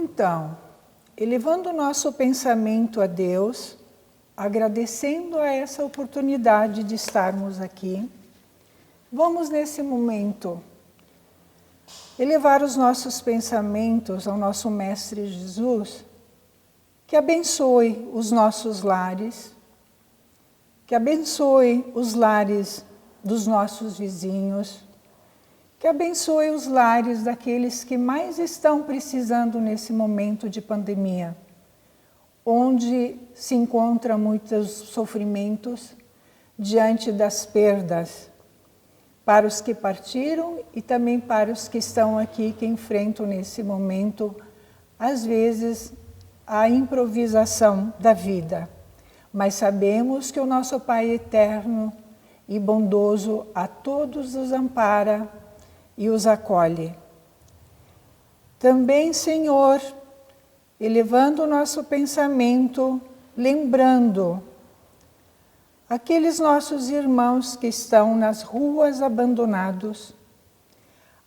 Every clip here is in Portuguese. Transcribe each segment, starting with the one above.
Então, elevando o nosso pensamento a Deus, agradecendo a essa oportunidade de estarmos aqui, vamos nesse momento elevar os nossos pensamentos ao nosso Mestre Jesus, que abençoe os nossos lares, que abençoe os lares dos nossos vizinhos, que abençoe os lares daqueles que mais estão precisando nesse momento de pandemia, onde se encontram muitos sofrimentos diante das perdas, para os que partiram e também para os que estão aqui, que enfrentam nesse momento, às vezes, a improvisação da vida. Mas sabemos que o nosso Pai eterno e bondoso a todos os ampara e os acolhe. Também, Senhor, elevando o nosso pensamento, lembrando aqueles nossos irmãos que estão nas ruas abandonados,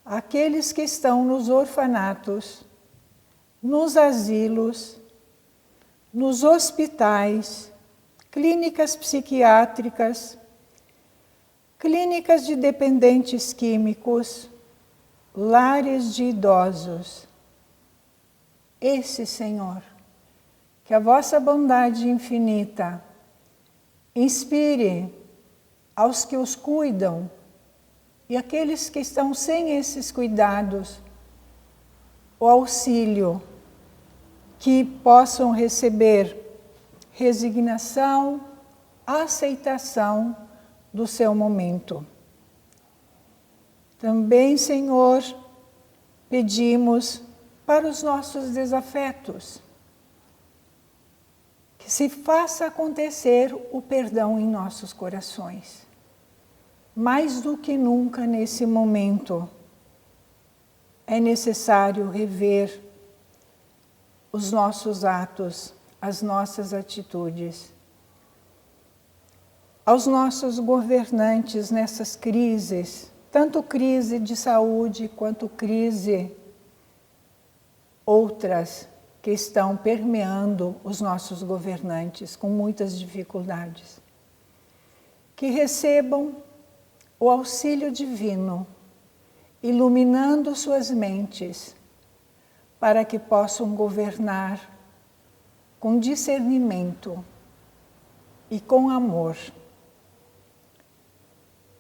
aqueles que estão nos orfanatos, nos asilos, nos hospitais, clínicas psiquiátricas, clínicas de dependentes químicos, lares de idosos. Esse, Senhor, que a vossa bondade infinita inspire aos que os cuidam e aqueles que estão sem esses cuidados, o auxílio, que possam receber resignação, aceitação do seu momento. Também, Senhor, pedimos para os nossos desafetos, que se faça acontecer o perdão em nossos corações. Mais do que nunca nesse momento, é necessário rever os nossos atos, as nossas atitudes. Aos nossos governantes nessas crises, tanto crise de saúde quanto crise outras que estão permeando os nossos governantes com muitas dificuldades. Que recebam o auxílio divino, iluminando suas mentes, para que possam governar com discernimento e com amor.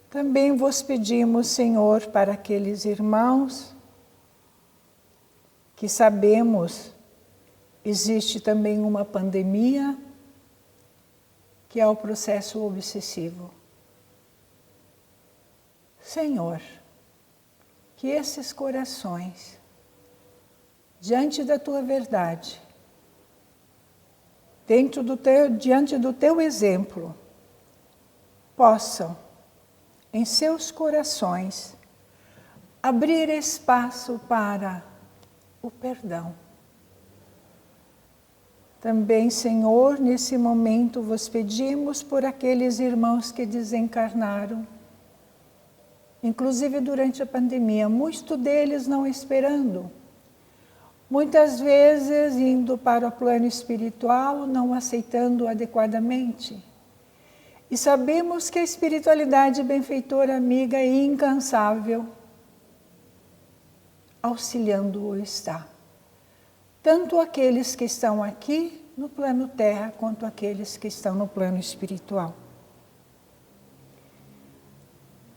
Também vos pedimos, Senhor, para aqueles irmãos que sabemos existe também uma pandemia, que é o processo obsessivo. Senhor, que esses corações, diante da Tua verdade, diante do Teu exemplo, possam, em seus corações, abrir espaço para o perdão. Também, Senhor, nesse momento vos pedimos por aqueles irmãos que desencarnaram, inclusive durante a pandemia, muitos deles não esperando, muitas vezes indo para o plano espiritual, não aceitando adequadamente. E sabemos que a espiritualidade benfeitora, amiga e incansável, auxiliando-o está. Tanto aqueles que estão aqui no plano terra, quanto aqueles que estão no plano espiritual.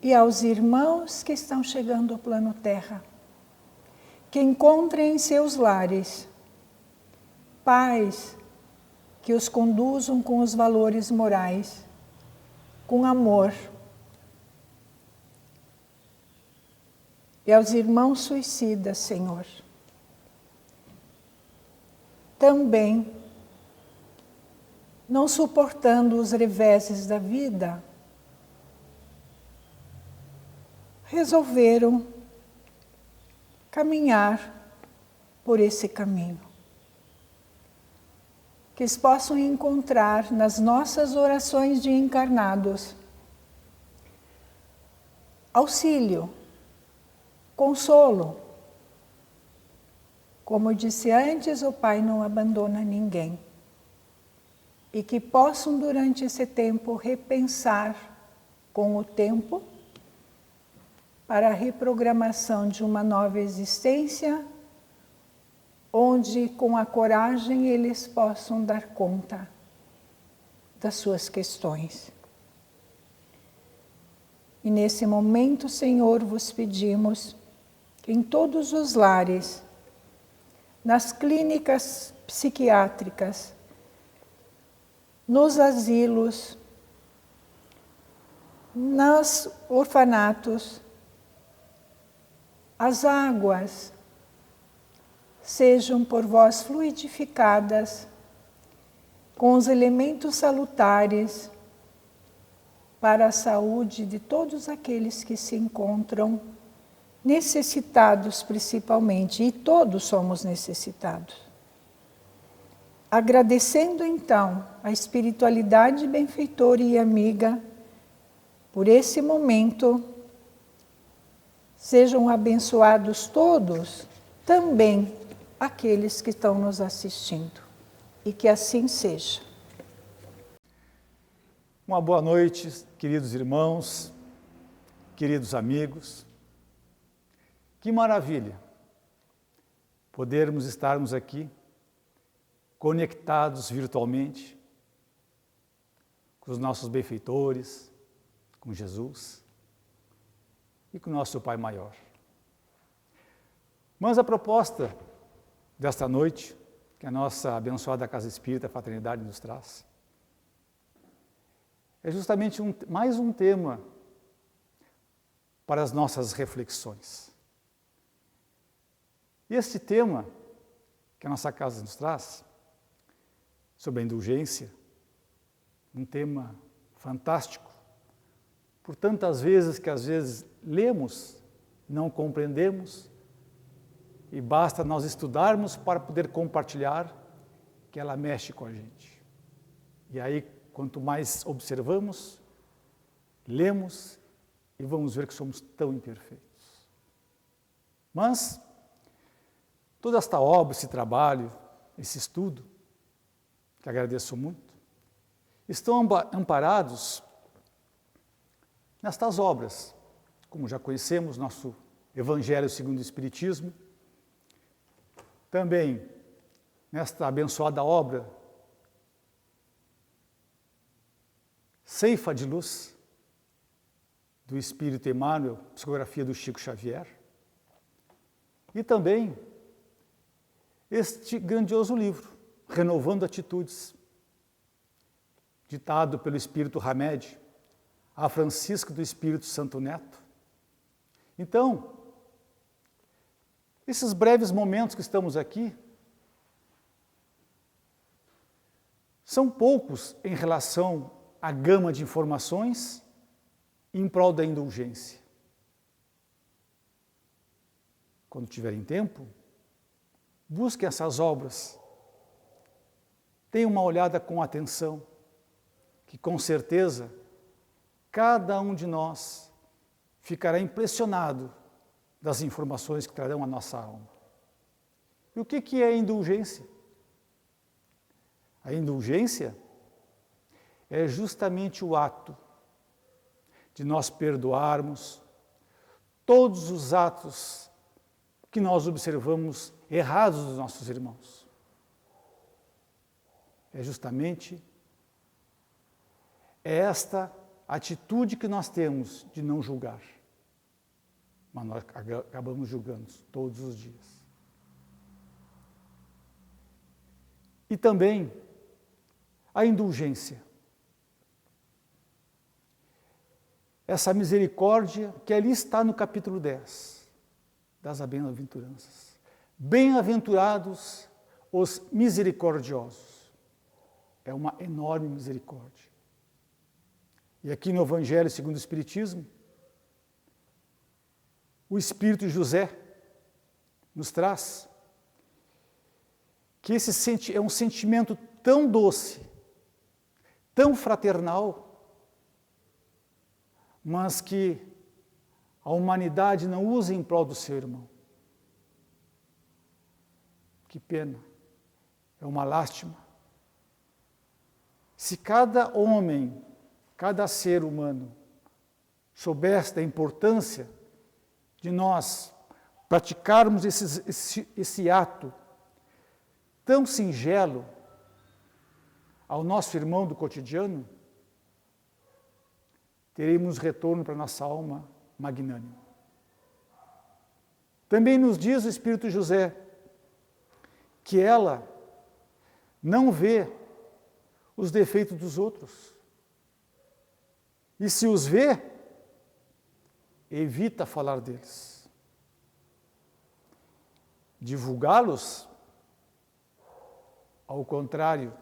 E aos irmãos que estão chegando ao plano terra, que encontrem em seus lares pais que os conduzam com os valores morais, com amor. E aos irmãos suicidas, Senhor, também, não suportando os reveses da vida, resolveram caminhar por esse caminho. Que eles possam encontrar nas nossas orações de encarnados auxílio, consolo, Como eu disse antes, o Pai não abandona ninguém. E que possam, durante esse tempo, repensar com o tempo para a reprogramação de uma nova existência, onde, com a coragem, eles possam dar conta das suas questões. E nesse momento, Senhor, vos pedimos que em todos os lares, nas clínicas psiquiátricas, nos asilos, nos orfanatos, as águas sejam por vós fluidificadas com os elementos salutares para a saúde de todos aqueles que se encontram necessitados principalmente, e todos somos necessitados. Agradecendo então a espiritualidade benfeitora e amiga por esse momento, sejam abençoados todos, também aqueles que estão nos assistindo, e que assim seja. Uma boa noite, queridos irmãos, queridos amigos. Que maravilha podermos estarmos aqui, conectados virtualmente, com os nossos benfeitores, com Jesus e com o nosso Pai Maior. Mas a proposta desta noite, que a nossa abençoada Casa Espírita Fraternidade nos traz, é justamente mais um tema para as nossas reflexões. E este tema que a nossa casa nos traz, sobre a indulgência, um tema fantástico, por tantas vezes que às vezes lemos, não compreendemos, e basta nós estudarmos para poder compartilhar que ela mexe com a gente. E aí, quanto mais observamos, lemos e vamos ver que somos tão imperfeitos. Mas toda esta obra, esse trabalho, esse estudo, que agradeço muito, estão amparados nestas obras, como já conhecemos, nosso Evangelho segundo o Espiritismo, também nesta abençoada obra Ceifa de Luz, do Espírito Emmanuel, psicografia do Chico Xavier, e também este grandioso livro, Renovando Atitudes, ditado pelo Espírito Hamed, a Francisco do Espírito Santo Neto. Então, esses breves momentos que estamos aqui são poucos em relação à gama de informações em prol da indulgência. Quando tiverem tempo, busquem essas obras. Deem uma olhada com atenção, que com certeza cada um de nós ficará impressionado das informações que trarão à nossa alma. E o que é a indulgência? A indulgência é justamente o ato de nós perdoarmos todos os atos que nós observamos errados dos nossos irmãos. É justamente esta atitude que nós temos de não julgar. Mas nós acabamos julgando todos os dias. E também a indulgência. Essa misericórdia que ali está no capítulo 10 das bem-aventuranças. Bem-aventurados os misericordiosos. É uma enorme misericórdia. E aqui no Evangelho segundo o Espiritismo, o Espírito José nos traz que esse é um sentimento tão doce, tão fraternal, mas que a humanidade não usa em prol do seu irmão. Que pena, é uma lástima. Se cada homem, cada ser humano soubesse da importância de nós praticarmos esse ato tão singelo ao nosso irmão do cotidiano, teremos retorno para a nossa alma magnânima. Também nos diz o Espírito José que ela não vê os defeitos dos outros. E se os vê, evita falar deles. Divulgá-los, ao contrário,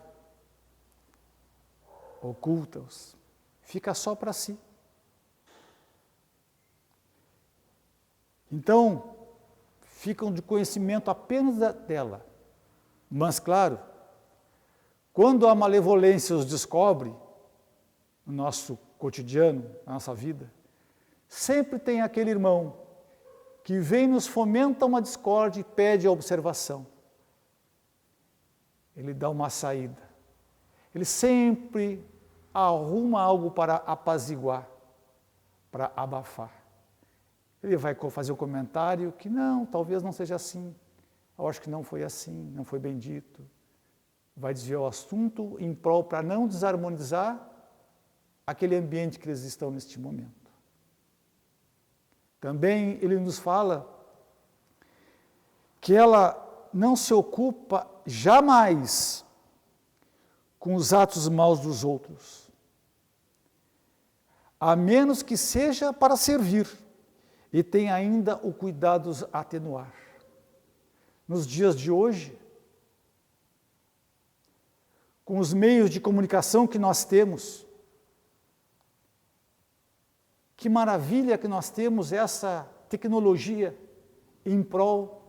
oculta-os, fica só para si. Então, ficam de conhecimento apenas dela. Mas, claro, quando a malevolência os descobre, no nosso cotidiano, na nossa vida, sempre tem aquele irmão que vem e nos fomenta uma discórdia e pede a observação. Ele dá uma saída. Ele sempre arruma algo para apaziguar, para abafar. Ele vai fazer um comentário que não, talvez não seja assim. Eu acho que não foi assim, não foi bem dito. Vai desviar o assunto em prol para não desarmonizar aquele ambiente que eles estão neste momento. Também ele nos fala que ela não se ocupa jamais com os atos maus dos outros, a menos que seja para servir, e tem ainda o cuidado de atenuar. Nos dias de hoje, com os meios de comunicação que nós temos, que maravilha que nós temos essa tecnologia em prol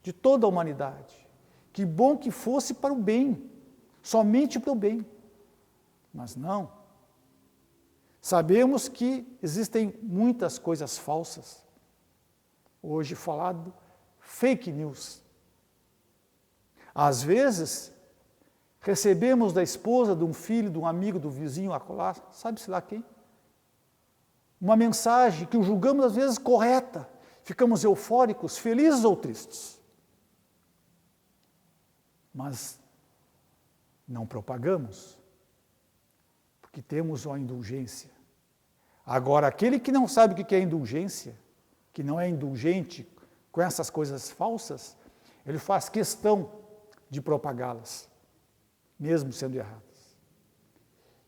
de toda a humanidade. Que bom que fosse para o bem, somente para o bem. Mas não. Sabemos que existem muitas coisas falsas. Hoje falado, fake news. Às vezes, recebemos da esposa, de um filho, de um amigo, do vizinho, acolá, sabe-se lá quem? Uma mensagem que julgamos às vezes correta. Ficamos eufóricos, felizes ou tristes. Mas não propagamos, porque temos uma indulgência. Agora, aquele que não sabe o que é indulgência, que não é indulgente com essas coisas falsas, ele faz questão de propagá-las, mesmo sendo erradas.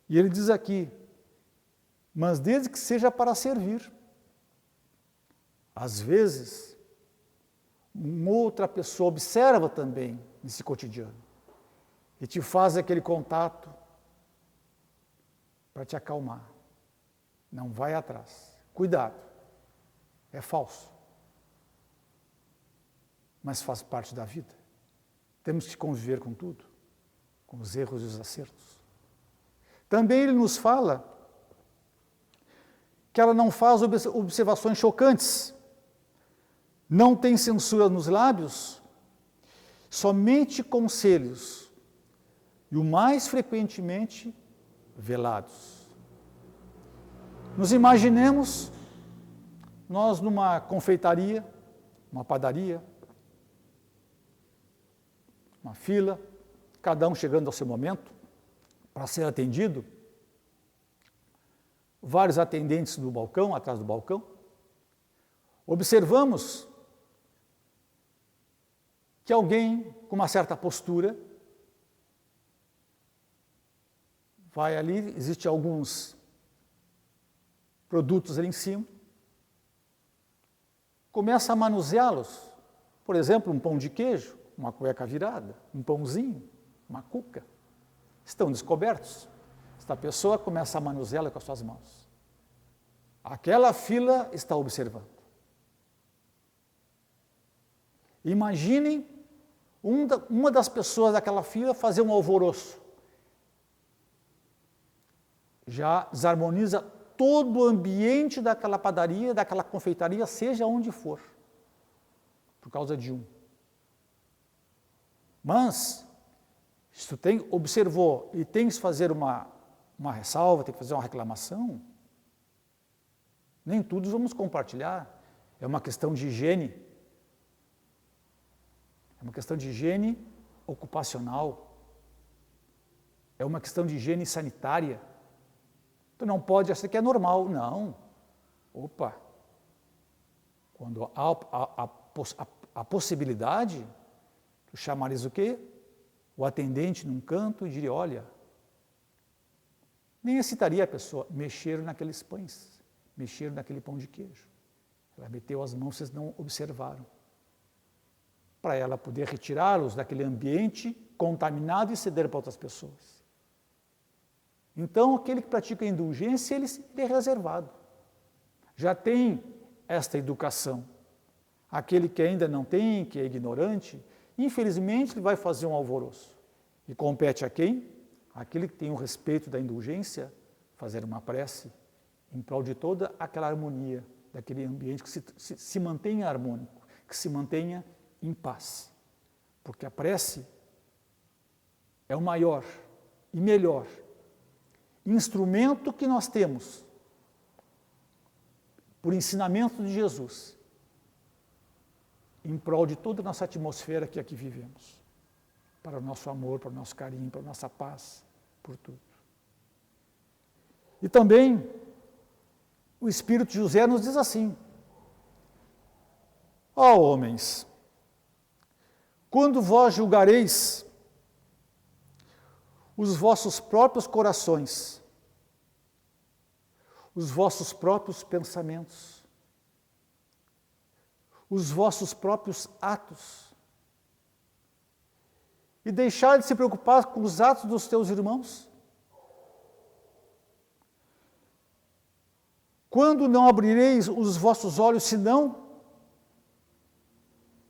E ele diz aqui, mas desde que seja para servir. Às vezes, uma outra pessoa observa também nesse cotidiano e te faz aquele contato para te acalmar. Não vai atrás. Cuidado, é falso. Mas faz parte da vida. Temos que conviver com tudo, com os erros e os acertos. Também ele nos fala que ela não faz observações chocantes, não tem censura nos lábios, somente conselhos, e o mais frequentemente velados. Nos imaginemos nós numa confeitaria, uma padaria, uma fila, cada um chegando ao seu momento para ser atendido, vários atendentes no balcão, atrás do balcão. Observamos que alguém com uma certa postura vai ali, existem alguns produtos ali em cima, começa a manuseá-los. Por exemplo, um pão de queijo, uma cueca virada, um pãozinho, uma cuca. Estão descobertos. Esta pessoa começa a manuseá-la com as suas mãos. Aquela fila está observando. Imaginem uma das pessoas daquela fila fazer um alvoroço. Já desarmoniza todo o ambiente daquela padaria, daquela confeitaria, seja onde for, por causa de um. Mas, se tu observou e tens que fazer uma ressalva, tem que fazer uma reclamação, nem todos vamos compartilhar. É uma questão de higiene. É uma questão de higiene ocupacional. É uma questão de higiene sanitária. Tu não pode achar que é normal. Não. Opa! Quando há a possibilidade, tu chamares o quê? O atendente num canto e diria, olha, nem excitaria a pessoa, mexeram naqueles pães, mexeram naquele pão de queijo. Ela meteu as mãos, vocês não observaram. Para ela poder retirá-los daquele ambiente contaminado e ceder para outras pessoas. Então, aquele que pratica a indulgência, ele é reservado. Já tem esta educação. Aquele que ainda não tem, que é ignorante, infelizmente ele vai fazer um alvoroço. E compete a quem? Aquele que tem o respeito da indulgência, fazer uma prece em prol de toda aquela harmonia daquele ambiente que se mantenha harmônico, que se mantenha em paz. Porque a prece é o maior e melhor instrumento que nós temos, por ensinamento de Jesus, em prol de toda a nossa atmosfera que aqui vivemos, para o nosso amor, para o nosso carinho, para a nossa paz, por tudo. E também, o Espírito de José nos diz assim, ó homens, quando vós julgareis os vossos próprios corações, os vossos próprios pensamentos, os vossos próprios atos, e deixar de se preocupar com os atos dos teus irmãos, quando não abrireis os vossos olhos, senão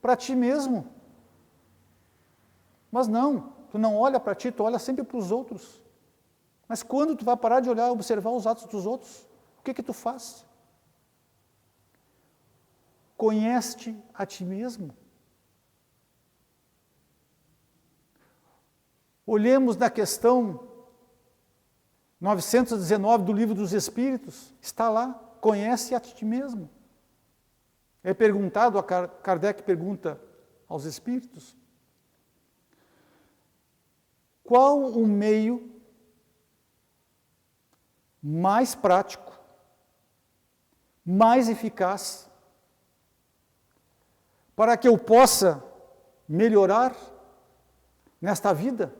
para ti mesmo. Mas não, tu não olha para ti, tu olha sempre para os outros. Mas quando tu vai parar de olhar, observar os atos dos outros, o que tu faz? Conhece-te a ti mesmo. Olhemos na questão 919 do Livro dos Espíritos, está lá, conhece a ti mesmo. É perguntado, Kardec pergunta aos Espíritos, qual o meio mais prático, mais eficaz, para que eu possa melhorar nesta vida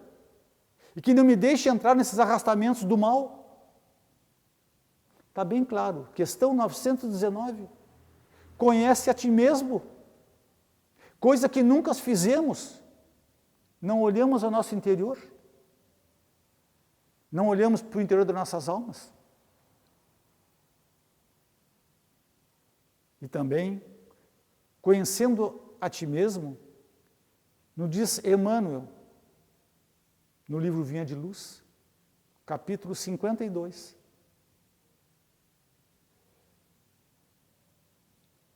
e que não me deixe entrar nesses arrastamentos do mal? Está bem claro, questão 919, conhece a ti mesmo, coisa que nunca fizemos, não olhamos ao nosso interior, não olhamos para o interior das nossas almas. E também, conhecendo a ti mesmo, nos diz Emmanuel, no livro Vinha de Luz, capítulo 52.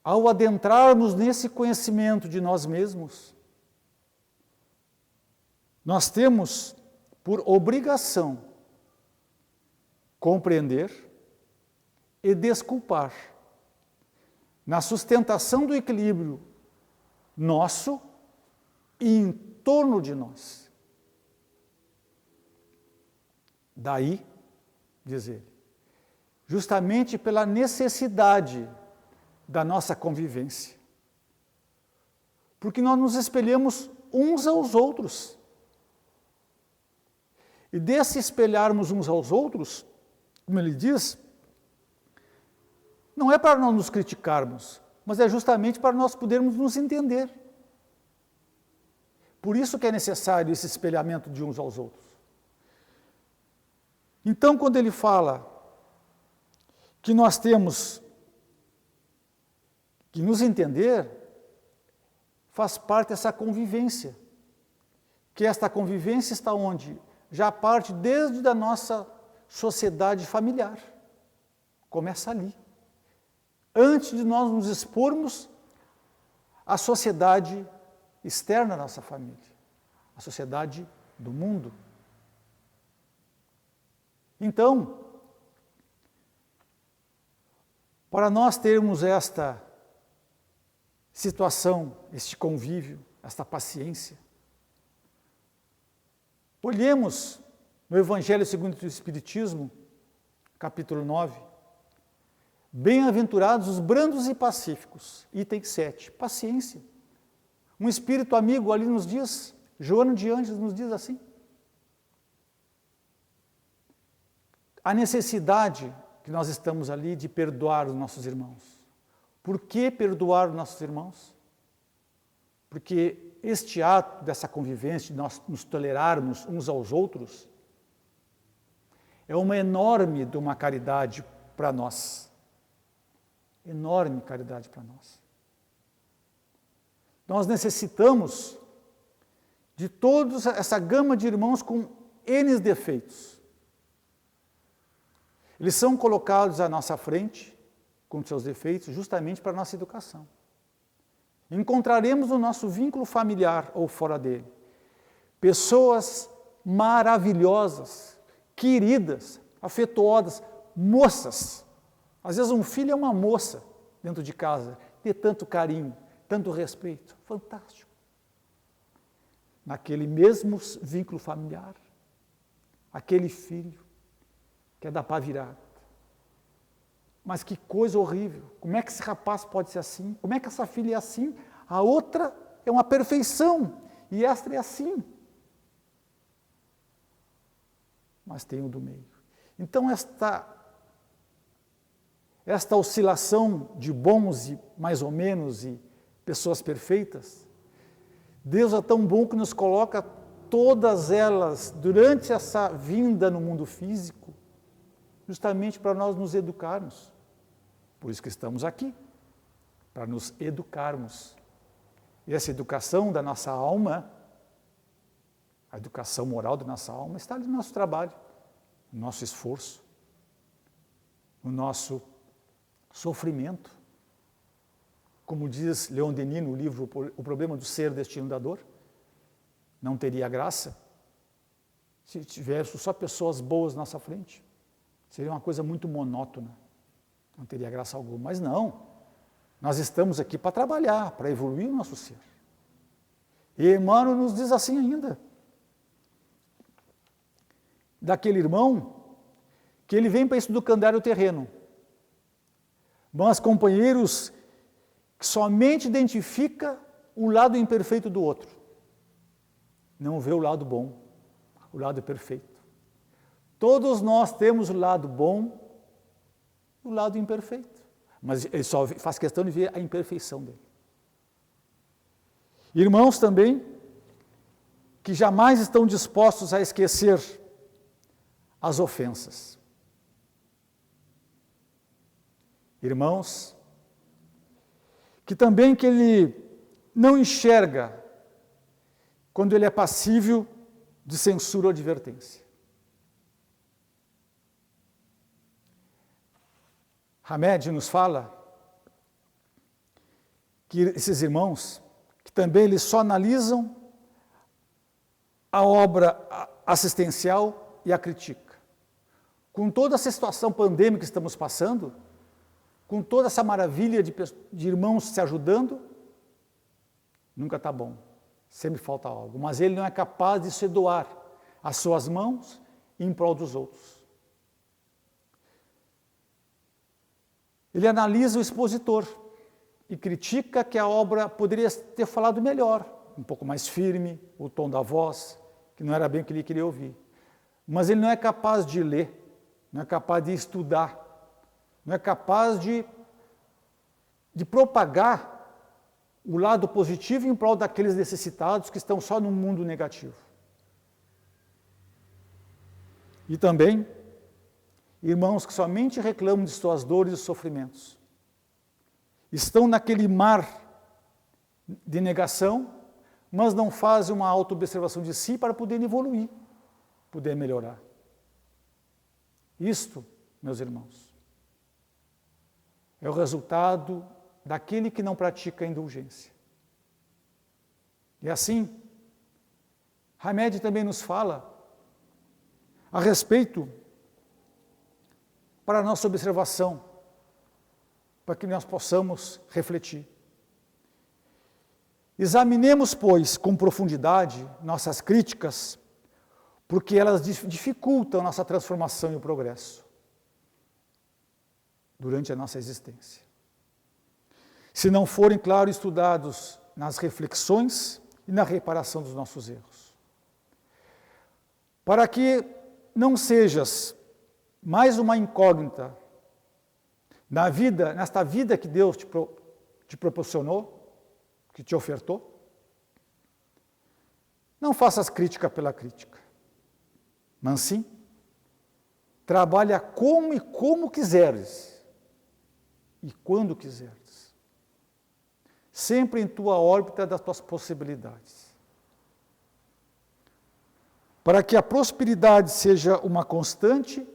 Ao adentrarmos nesse conhecimento de nós mesmos, nós temos por obrigação compreender e desculpar na sustentação do equilíbrio nosso e em torno de nós. Daí, diz ele, justamente pela necessidade da nossa convivência. Porque nós nos espelhamos uns aos outros. E desse espelharmos uns aos outros, como ele diz, não é para nós nos criticarmos, mas é justamente para nós podermos nos entender. Por isso que é necessário esse espelhamento de uns aos outros. Então, quando ele fala que nós temos que nos entender, faz parte dessa convivência. Que esta convivência está onde? Já parte desde a nossa sociedade familiar. Começa ali. Antes de nós nos expormos à sociedade externa da nossa família, a sociedade do mundo. Então, para nós termos esta situação, este convívio, esta paciência, olhemos no Evangelho segundo o Espiritismo, capítulo 9, bem-aventurados os brandos e pacíficos, item 7, paciência. Um espírito amigo ali nos diz, Joana de Ângeles nos diz assim, a necessidade que nós estamos ali de perdoar os nossos irmãos. Por que perdoar os nossos irmãos? Porque este ato dessa convivência, de nós nos tolerarmos uns aos outros, é uma enorme de uma caridade para nós. Enorme caridade para nós. Nós necessitamos de toda essa gama de irmãos com N defeitos. Eles são colocados à nossa frente, com seus defeitos, justamente para a nossa educação. Encontraremos no nosso vínculo familiar ou fora dele pessoas maravilhosas, queridas, afetuosas, moças. Às vezes um filho é uma moça dentro de casa, de tanto carinho, tanto respeito. Fantástico. Naquele mesmo vínculo familiar, aquele filho que é da pá virada. Mas que coisa horrível. Como é que esse rapaz pode ser assim? Como é que essa filha é assim? A outra é uma perfeição e esta é assim. Mas tem o do meio. Então esta oscilação de bons e mais ou menos e pessoas perfeitas, Deus é tão bom que nos coloca todas elas durante essa vinda no mundo físico, justamente para nós nos educarmos. Por isso que estamos aqui, para nos educarmos. E essa educação da nossa alma, a educação moral da nossa alma, está ali no nosso trabalho, no nosso esforço, no nosso sofrimento. Como diz Leon Denis no livro O Problema do Ser, Destino da Dor, não teria graça se tivéssemos só pessoas boas na nossa frente. Seria uma coisa muito monótona, não teria graça alguma. Mas não, nós estamos aqui para trabalhar, para evoluir o nosso ser. E Emmanuel nos diz assim ainda, daquele irmão, que ele vem para estucandário o terreno, mas companheiros que somente identifica o lado imperfeito do outro, não vê o lado bom, o lado perfeito. Todos nós temos o lado bom e o lado imperfeito, mas ele só faz questão de ver a imperfeição dele. Irmãos também que jamais estão dispostos a esquecer as ofensas. Irmãos que também que ele não enxerga quando ele é passível de censura ou advertência. Hamed nos fala que esses irmãos, que também eles só analisam a obra assistencial e a critica. Com toda essa situação pandêmica que estamos passando, com toda essa maravilha de irmãos se ajudando, nunca está bom, sempre falta algo. Mas ele não é capaz de se doar as suas mãos em prol dos outros. Ele analisa o expositor e critica que a obra poderia ter falado melhor, um pouco mais firme, o tom da voz, que não era bem o que ele queria ouvir. Mas ele não é capaz de ler, não é capaz de estudar, não é capaz de propagar o lado positivo em prol daqueles necessitados que estão só no mundo negativo. E também irmãos que somente reclamam de suas dores e sofrimentos. Estão naquele mar de negação, mas não fazem uma autoobservação de si para poder evoluir, poder melhorar. Isto, meus irmãos, é o resultado daquele que não pratica a indulgência. E assim, Hamed também nos fala a respeito para a nossa observação, para que nós possamos refletir. Examinemos, pois, com profundidade nossas críticas, porque elas dificultam nossa transformação e o progresso durante a nossa existência. Se não forem, claro, estudados nas reflexões e na reparação dos nossos erros. Para que não sejas mais uma incógnita nesta vida que Deus te proporcionou, que te ofertou, não faças crítica pela crítica, mas sim, trabalha como e como quiseres, e quando quiseres, sempre em tua órbita das tuas possibilidades, para que a prosperidade seja uma constante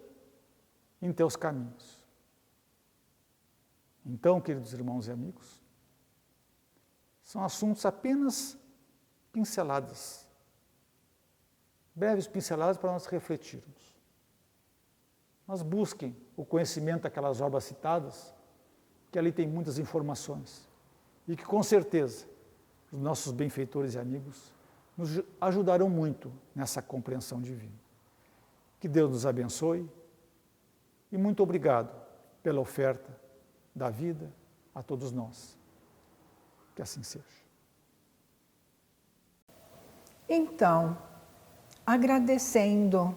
em teus caminhos. Então, queridos irmãos e amigos, são assuntos apenas pinceladas, breves pinceladas para nós refletirmos. Mas busquem o conhecimento daquelas obras citadas, que ali tem muitas informações, e que com certeza os nossos benfeitores e amigos nos ajudarão muito nessa compreensão divina. Que Deus nos abençoe e muito obrigado pela oferta da vida a todos nós. Que assim seja. Então, agradecendo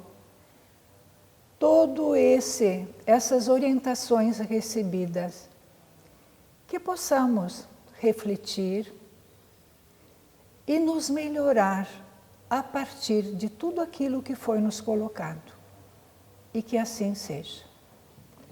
essas orientações recebidas, que possamos refletir e nos melhorar a partir de tudo aquilo que foi nos colocado. E que assim seja.